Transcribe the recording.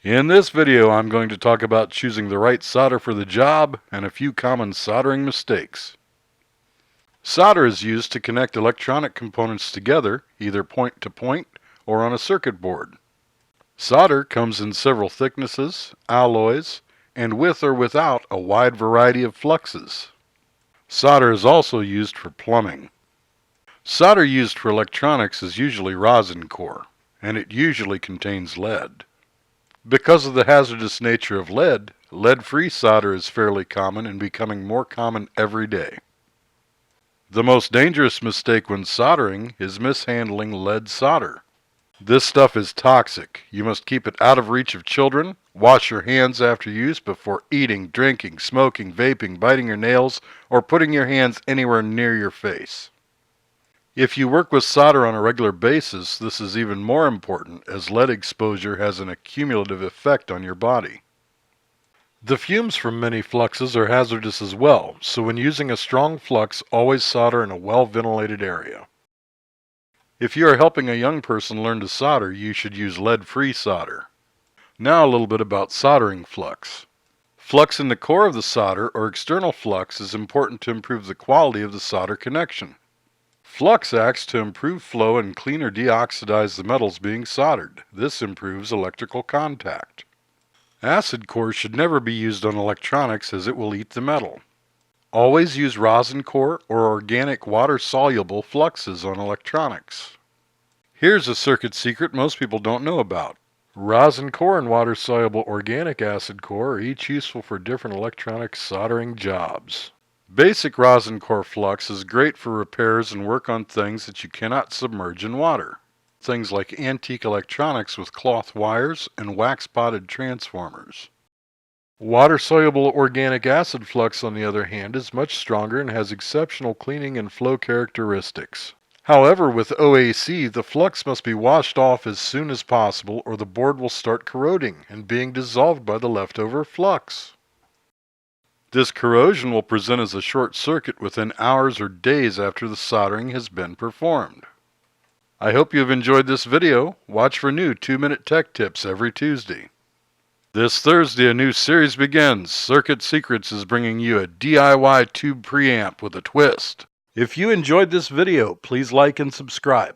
In this video, I'm going to talk about choosing the right solder for the job and a few common soldering mistakes. Solder is used to connect electronic components together, either point to point or on a circuit board. Solder comes in several thicknesses, alloys, and with or without a wide variety of fluxes. Solder is also used for plumbing. Solder used for electronics is usually rosin core, and it usually contains lead. Because of the hazardous nature of lead, lead-free solder is fairly common and becoming more common every day. The most dangerous mistake when soldering is mishandling lead solder. This stuff is toxic. You must keep it out of reach of children. Wash your hands after use before eating, drinking, smoking, vaping, biting your nails, or putting your hands anywhere near your face. If you work with solder on a regular basis, this is even more important as lead exposure has an accumulative effect on your body. The fumes from many fluxes are hazardous as well, so when using a strong flux, always solder in a well-ventilated area. If you are helping a young person learn to solder, you should use lead-free solder. Now a little bit about soldering flux. Flux in the core of the solder or external flux is important to improve the quality of the solder connection. Flux acts to improve flow and clean or deoxidize the metals being soldered. This improves electrical contact. Acid core should never be used on electronics as it will eat the metal. Always use rosin core or organic water-soluble fluxes on electronics. Here's a circuit secret most people don't know about. Rosin core and water-soluble organic acid core are each useful for different electronic soldering jobs. Basic rosin core flux is great for repairs and work on things that you cannot submerge in water. Things like antique electronics with cloth wires and wax-potted transformers. Water-soluble organic acid flux, on the other hand, is much stronger and has exceptional cleaning and flow characteristics. However, with OAC, the flux must be washed off as soon as possible or the board will start corroding and being dissolved by the leftover flux. This corrosion will present as a short circuit within hours or days after the soldering has been performed. I hope you have enjoyed this video. Watch for new 2-minute tech tips every Tuesday. This Thursday, a new series begins. Circuit Secrets is bringing you a DIY tube preamp with a twist. If you enjoyed this video, please like and subscribe.